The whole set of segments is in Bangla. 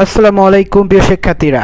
আসসালামু আলাইকুম প্রিয় শিক্ষার্থীরা,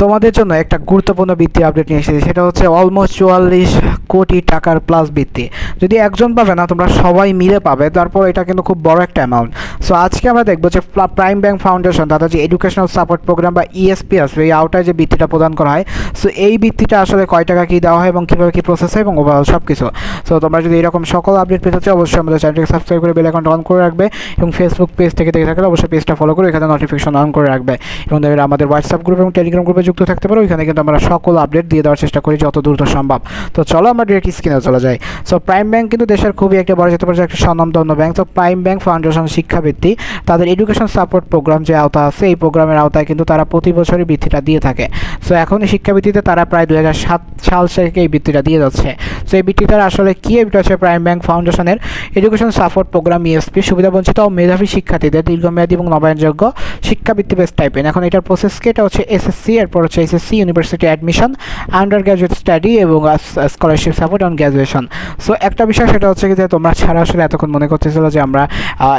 তোমাদের জন্য একটা গুরুত্বপূর্ণ বৃত্তি আপডেট নিয়ে এসেছি। সেটা হচ্ছে অলমোস্ট 44 কোটি টাকার প্লাস বৃত্তি। যদি একজন পাবে না, তোমরা সবাই মিলে পাবে। তারপর এটা কিন্তু খুব বড় একটা অ্যামাউন্ট। সো আজকে আমরা দেখবো যে প্রাইম ব্যাংক ফাউন্ডেশন তাদের যে এডুকেশনাল সাপোর্ট প্রোগ্রাম বা ইএসপিএস, এই আওতায় যে বৃত্তিটা প্রদান করা হয়, সো এই বৃত্তিটা আসলে কয় টাকা কী দেওয়া হয় এবং কীভাবে কী প্রসেস হয় এবং ওভারঅল সব কিছু। সো তোমরা যদি এরকম সকল আপডেট পেতে চাও, অবশ্যই আমাদের চ্যানেলটিকে সাবস্ক্রাইব করে বেল আইকনটা অন করে রাখবে এবং ফেসবুক পেজ থেকে দেখে থাকলে অবশ্যই পেজটা ফলো করে এখানে নোটিফিকেশন অন করে রাখবে এবং আমাদের হোয়াটসঅ্যাপ গ্রুপ এবং টেলিগ্রাম গ্রুপে যুক্ত থাকতে পারো। এখানে কিন্তু আমরা সকল আপডেট দিয়ে দেওয়ার চেষ্টা করি যত দ্রুত সম্ভব। তো চলো আমরা ডিরেক্ট স্ক্রিনে চলে যাই। সো প্রাইম ব্যাংক কিন্তু দেশের খুবই একটা বড় যেতে পারে একটা স্বনামধন্য ব্যাংক। তো প্রাইম ব্যাংক ফাউন্ডেশন শিক্ষাবৃত্তি তাদের এডুকেশন সাপোর্ট প্রোগ্রাম যে আওতা আছে, এই প্রোগ্রামের আওতায় কিন্তু তারা প্রতি বছরই বৃত্তিটা দিয়ে থাকে। সো এখন এই শিক্ষাবৃত্তিতে তারা প্রায় 2007 সাল থেকে এই বৃত্তিটা দিয়ে যাচ্ছে। সো এই বৃত্তিটা আসলে কি, এটা হচ্ছে প্রাইম ব্যাংক ফাউন্ডেশনের এডুকেশন সাপোর্ট প্রোগ্রাম ইএসপি, সুবিধাবঞ্চিত ও মেধাবী শিক্ষার্থীদের দীর্ঘমেয়াদী এবং নবায়নযোগ্য শিক্ষাবৃত্তি বেস টাইপের। এখন এটার প্রসেস কি, এটা হচ্ছে এসএসসি, এরপর হচ্ছে SSC university admission, undergraduate study এবং scholarship support on graduation. So একটা বিষয় সেটা হচ্ছে কি যে তোমরা ছাড়া আসলে এতক্ষণ মনে করতেছিল যে আমরা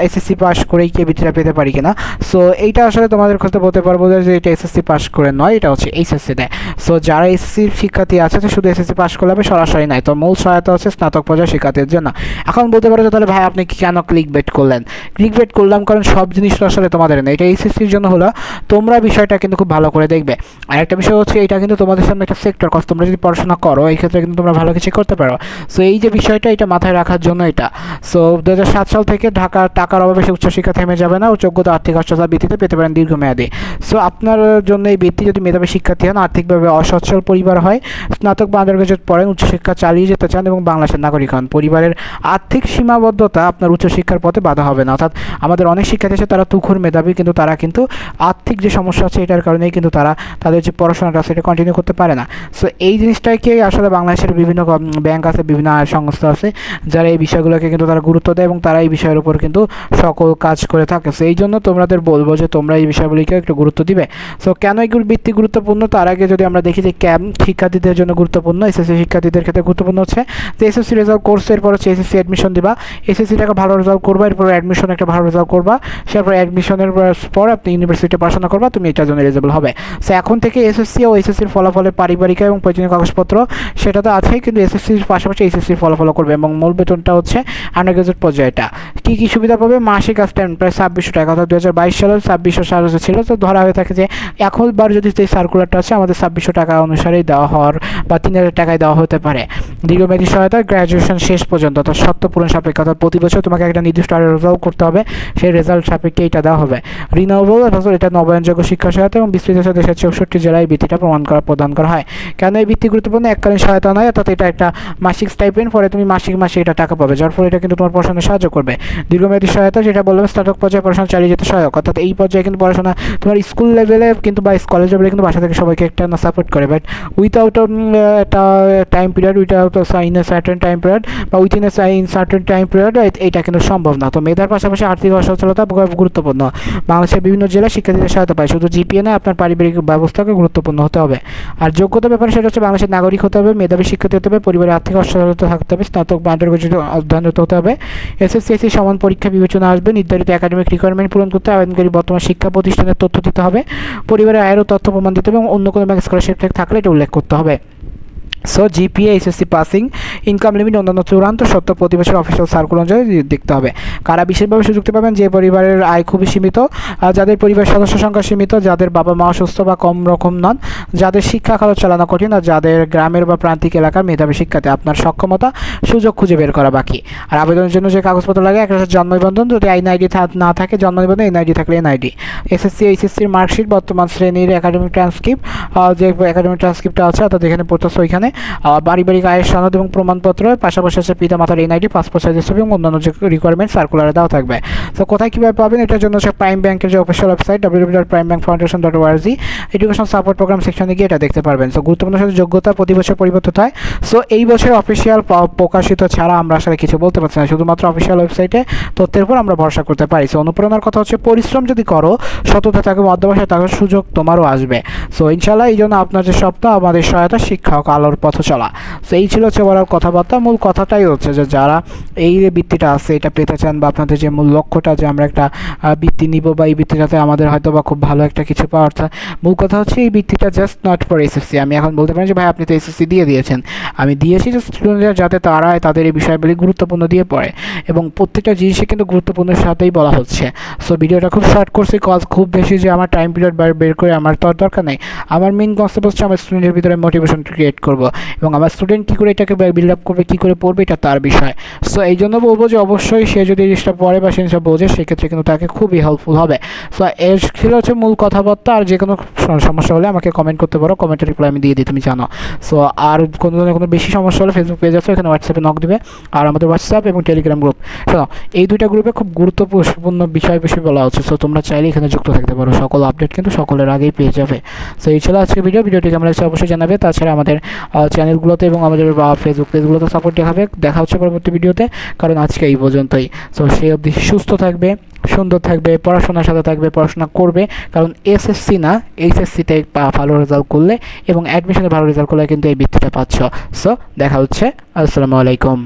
এসএসসি পাস করেই কি বৃত্তিটা পেতে পারি কিনা। সো এইটা আসলে তোমাদের ক্ষেত্রে বলতে পারবো যে এটা এসএসসি পাস করে নয়, এটা হচ্ছে এইচএসসি দেয়। সো যারা এসএসসি শিক্ষার্থী আছে তো শুধু এসএসসি পাস করলে হবে, সরাসরি নাই। তো মূল সহায়তা হচ্ছে স্নাতক পর্যায়ের শিক্ষার্থীদের জন্য। এখন বলতে পারো যে তাহলে ভাই আপনি কেন ক্লিক বেট করলেন? ক্লিক বেট করলাম কারণ সব জিনিসটা আসলে তোমাদের না, এটা এইচএসসির জন্য হলো। তোমরা বিষয়টা কিন্তু খুব ভালো করে দেখবে। আর একটা বিষয় হচ্ছে এটা কিন্তু তোমাদের সামনে একটা সেক্টর কজ, তোমরা যদি পড়াশোনা করো এই ক্ষেত্রে কিন্তু তোমরা ভালো কিছু করতে পারো। সো এই যে বিষয়টা, এটা মাথায় রাখার জন্য এটা। সো 2007 সাল থেকে টাকার অভাবে উচ্চশিক্ষা থেমে যাবে না ও যোগ্যতা আর্থিক অসচ্ছলতা বৃত্তিতে পেতে পারেন দীর্ঘমেয়াদী। সো আপনার জন্য এই বৃত্তি যদি মেধাবী শিক্ষার্থী হন, আর্থিকভাবে অসচ্ছল পরিবার হয়, স্নাতক বা আন্ডার গ্র্যাজুয়েট পড়েন, উচ্চশিক্ষা চালিয়ে যেতে চান এবং বাংলাদেশের নাগরিক হন, পরিবারের আর্থিক সীমাবদ্ধতা আপনার উচ্চশিক্ষার পথে বাধা হবে না। অর্থাৎ আমাদের অনেক শিক্ষার্থী আছে তারা তুখুর মেধাবী, কিন্তু তারা কিন্তু আর্থিক যে সমস্যা আছে এটার কারণেই কিন্তু তারা তাদের যে পড়াশোনাটা আছে এটা কন্টিনিউ করতে পারে না। সো এই জিনিসটাকে আসলে বাংলাদেশের বিভিন্ন ব্যাংক আছে, বিভিন্ন সংস্থা আছে যারা এই বিষয়গুলোকে কিন্তু তারা গুরুত্ব দেয় এবং তারা এই বিষয়ের উপর কিন্তু সকল কাজ করে থাকে। সো এই জন্য তোমাদের বলবো যে তোমরা এই বিষয়গুলিকে একটু গুরুত্ব দিবে। সো কেন এই বৃত্তি গুরুত্বপূর্ণ, তার আগে যদি আমরা দেখি যে শিক্ষার্থীদের জন্য গুরুত্বপূর্ণ, এসএসসি শিক্ষার্থীদের ক্ষেত্রে গুরুত্বপূর্ণ হচ্ছে যে এসএসসি রেজাল্ট করছে, এরপর হচ্ছে এসএসসি অ্যাডমিশন দিবা, এসএসসিটাকে ভালো রেজাল্ট করবা, এরপর অ্যাডমিশন একটা ভালো রেজাল্ট করবা, তারপর অ্যাডমিশনের পর আপনি ইউনিভার্সিটিতে পড়াশোনা করবা, তুমি এটার জন্য এলিজিবল হবে। সো এখন থেকে এসএসসি ও এসএসসির ফলাফলের পারিবারিক এবং প্রয়োজনীয় কাগজপত্র সেটা তো আছেই, কিন্তু এসএসসির পাশাপাশি এইচএসসির ফলাফল করবে এবং মূল বেতনটা হচ্ছে আন্ডার গ্র্যাজুয়েট পর্যায়েটা। কী কী সুবিধা পাবে? মাসিক স্ট্যান্ড প্রায় 2600 টাকা, অর্থাৎ 2022 সালে 2600 সাল ছিল। তো ধরা হয়ে থাকে যে এখনবার যদি এই সার্কুলারটা আছে আমাদের 2600 টাকা অনুসারেই দেওয়া হওয়ার বা 3000 টাকায় দেওয়া হতে পারে। দীর্ঘমেয়াদী সহায়তা গ্র্যাজুয়েশন শেষ পর্যন্ত, অর্থাৎ শর্ত পূরণ সাপেক্ষে, অর্থাৎ প্রতি বছর তোমাকে একটা নির্দিষ্ট রেজাল্ট করতে হবে, সেই রেজাল্ট সাপেক্ষে এটা দেওয়া হবে। রিনিউয়েবল, অর্থাৎ এটা নবায়নযোগ্য শিক্ষা সহায়তা এবং বিস্তৃত দেশের 64 জেলায় বৃত্তিটা প্রদান করা হয়। কেন এই বৃত্তি গুরুত্বপূর্ণ? এককালীন সহায়তা নয়, অর্থাৎ এটা একটা মাসিক স্টাইপেন্ড, পরে তুমি মাসে এটা টাকা পাবে, যার ফলে এটা কিন্তু তোমার পড়াশোনায় সাহায্য করবে। দীর্ঘমেয়াদী সহায়তা যেটা বললাম, স্নাতক পর্যায়ে পড়াশোনা চালিয়ে যেতে সহায়ক, অর্থাৎ এই পর্যায়ে কিন্তু পড়াশোনা তোমার স্কুল লেভেলে কিন্তু বা কলেজ লেভেলে কিন্তু বাসা থেকে সবাইকে একটা সাপোর্ট করে, বাট উইথাউট একটা time period, without in a certain time period বা within a certain time period এটা কিন্তু সম্ভব না। তো মেধার পাশাপাশি আর্থিক অসচ্ছলতা গুরুত্বপূর্ণ। বাংলাদেশের বিভিন্ন জেলায় শিক্ষার্থীদের সহায়তা পায়, শুধু জিপিএ নয়, আপনার পারিবারিক ব্যবস্থাকে গুরুত্বপূর্ণ হতে হবে। আর যোগ্যতা ব্যাপারে সেটা হচ্ছে বাংলাদেশের নাগরিক হতে হবে, মেধাবী শিক্ষার্থী হতে হবে, পরিবারের আর্থিক অসচ্ছলতা থাকতে হবে, স্নাতক বা আন্ডার গ্র্যাজুয়েট অধ্যয়নরত হতে হবে, এসএসসি সমান পরীক্ষা বিবেচনা আসবে, নির্ধারিত একাডেমিক রিকোয়ারমেন্ট পূরণ করতে আবেদনকারী বর্তমান শিক্ষা প্রতিষ্ঠানের তথ্য দিতে হবে, পরিবারের আয়েরও তথ্য প্রমাণ দিতে হবে এবং অন্য কোনো ব্যাংক স্কলারশিপ থাকলে এটা উল্লেখ করতে হবে। So GPA, SSC passing, income limit, অন্যান্য চূড়ান্ত সত্য প্রতি বছর অফিসিয়াল সার্কুলার অনুযায়ী দেখতে হবে। কারা বিশেষভাবে সুযোগটি পাবেন? যে পরিবারের আয় খুবই সীমিত, যাদের পরিবারের সদস্য সংখ্যা সীমিত, যাদের বাবা মা অসুস্থ বা কম রকম নন, যাদের শিক্ষা খরচ চালানো কঠিন, আর যাদের গ্রামের বা প্রান্তিক এলাকার মেধাবী শিক্ষার্থী। আপনার সক্ষমতা সুযোগ খুঁজে বের করা বাকি। আর আবেদনের জন্য যে কাগজপত্র লাগে, একটা জন্ম নিবন্ধন, যদি এনআইডি না থাকে জন্ম নিবন্ধন, এনআইডি থাকলে এনআইডি, এসএসসি এইচএসসির মার্কশিট, বর্তমান শ্রেণীর একাডেমিক ট্রান্সক্রিপ্ট, যে একাডেমিক ট্রান্সক্রিপ্টটা আছে অর্থাৎ এখানে পড়তেছে ওইখানে, পারিবারিক আয়ের সনদ এবং প্রমাণপত্র, পাশাপাশি আছে পিতা মাতার এনআইডি, পাসপোর্ট সাইজের ছবি এবং অন্যান্য যে রিকোয়ারমেন্ট সার্কুলারে দেওয়া থাকবে। তো কোথায় কীভাবে পাবেন? এটার জন্য হচ্ছে প্রাইম ব্যাংকের যে official website www.primebankfoundation.org, education support program সেকশনে গিয়ে এটা দেখতে পারবেন। সো গুরুত্বপূর্ণ সাথে যোগ্যতা প্রতি বছর পরিবর্তিত হয়। সো এই বছর অফিসিয়াল প্রকাশিত ছাড়া আমরা আসলে কিছু বলতে পারছি না, শুধুমাত্র অফিসিয়াল ওয়েবসাইটে তথ্যের উপর আমরা ভরসা করতে পারি। সো অনুপ্রেরণার কথা হচ্ছে পরিশ্রম যদি করো, সততা থাকে, অধ্যবসায়, তাহলে সুযোগ তোমারও আসবে। সো ইনশাল্লাহ এই জন্য আপনার যে স্বপ্ন, আমাদের সহায়তা, শিক্ষা হোক আলোর পথ। পথ চলা। সো এই ছিল হচ্ছে বলার কথাবার্তা। মূল কথাটাই হচ্ছে যে যারা এই যে বৃত্তিটা আছে এটা পেতে চান, বা আপনাদের যে মূল লক্ষ্যটা যে আমরা একটা বৃত্তি নিব বা এই বৃত্তিটাতে আমাদের হয়তো বা খুব ভালো একটা কিছু পাওয়ার, মূল কথা হচ্ছে এই বৃত্তিটা জাস্ট নট ফর এসএসসি। আমি এখন বলতে পারি যে ভাই আপনি তো এসএসসি দিয়ে দিয়েছেন, আমি দিয়েছি যে স্টুডেন্টরা যাতে তারা তাদের এই বিষয়গুলি গুরুত্বপূর্ণ দিয়ে পড়ে, এবং প্রত্যেকটা জিনিসই কিন্তু গুরুত্বপূর্ণের সাথেই বলা হচ্ছে। সো ভিডিওটা খুব শর্ট করছি, কজ খুব বেশি যে আমার টাইম পিরিয়ড বের করে আমার তো দরকার নেই। আমার মেইন কনসেপ্ট হচ্ছে আমার স্টুডেন্টের ভিতরে মোটিভেশন ক্রিয়েট করব, এবং আমার স্টুডেন্ট কী করে এটাকে বিল্ড আপ করবে, কী করে পড়বে, এটা তার বিষয়। সো এই জন্য বলবো যে অবশ্যই সে যদি এই জিনিসটা পড়ে বা সে জিনিসটা বোঝে, সেক্ষেত্রে কিন্তু তাকে খুবই হেল্পফুল হবে। সো এর ছিল হচ্ছে মূল কথাবার্তা। আর যে কোনো সমস্যা হলে আমাকে কমেন্ট করতে পারো, কমেন্টের রিপ্লাই আমি দিয়ে দিই, তুমি জানো। সো আর কোনো বেশি সমস্যা হলে ফেসবুক পেজ আছে, এখানে হোয়াটসঅ্যাপে নক দিবে। আর আমাদের হোয়াটসঅ্যাপ এবং টেলিগ্রাম গ্রুপ, শোনো এই দুইটা গ্রুপে খুব গুরুত্বপূর্ণ বিষয় বেশি বলা হচ্ছে। সো তোমরা চাইলে এখানে যুক্ত থাকতে পারো, সকল আপডেট কিন্তু সকলের আগেই পেয়ে যাবে। সো এই ছিল আজকে ভিডিওটি কেমন লাগছে অবশ্যই জানাবে। তাছাড়া আমাদের চ্যানেলগুলোতে এবং আমাদের ফেসবুক পেজগুলোতে সাপোর্ট দেখাবে। দেখা হচ্ছে পরবর্তী ভিডিওতে, কারণ আজকে এই পর্যন্তই। সো সেই অবধি সুস্থ থাকবে, সুন্দর থাকবে, পড়াশোনার সাথে থাকবে, পড়াশোনা করবে, কারণ এসএসসি না এইচএসসিতে ভালো রেজাল্ট করলে এবং অ্যাডমিশনে ভালো রেজাল্ট করলে কিন্তু এই বৃত্তিটা পাচ্ছ। সো দেখা হচ্ছে, আসসালামু আলাইকুম।